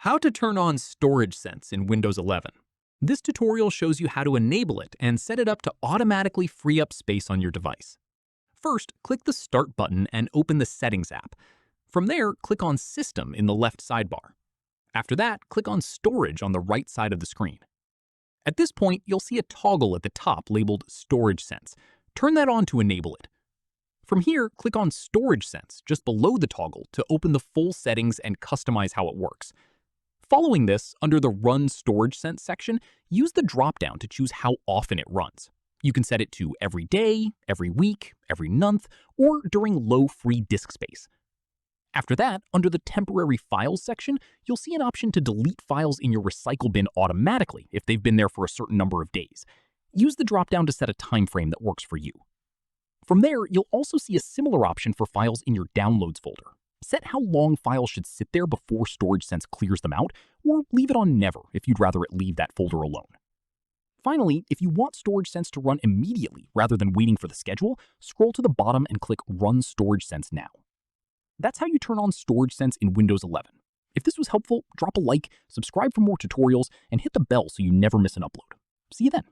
How to turn on Storage Sense in Windows 11. This tutorial shows you how to enable it and set it up to automatically free up space on your device. First, click the Start button and open the Settings app. From there, click on System in the left sidebar. After that, click on Storage on the right side of the screen. At this point, you'll see a toggle at the top labeled Storage Sense. Turn that on to enable it. From here, click on Storage Sense just below the toggle to open the full settings and customize how it works. Following this, under the Run Storage Sense section, use the drop-down to choose how often it runs. You can set it to every day, every week, every month, or during low free disk space. After that, under the Temporary Files section, you'll see an option to delete files in your recycle bin automatically if they've been there for a certain number of days. Use the drop-down to set a time frame that works for you. From there, you'll also see a similar option for files in your Downloads folder. Set how long files should sit there before Storage Sense clears them out, or leave it on Never if you'd rather it leave that folder alone. Finally, if you want Storage Sense to run immediately rather than waiting for the schedule, scroll to the bottom and click Run Storage Sense Now. That's how you turn on Storage Sense in Windows 11. If this was helpful, drop a like, subscribe for more tutorials, and hit the bell so you never miss an upload. See you then.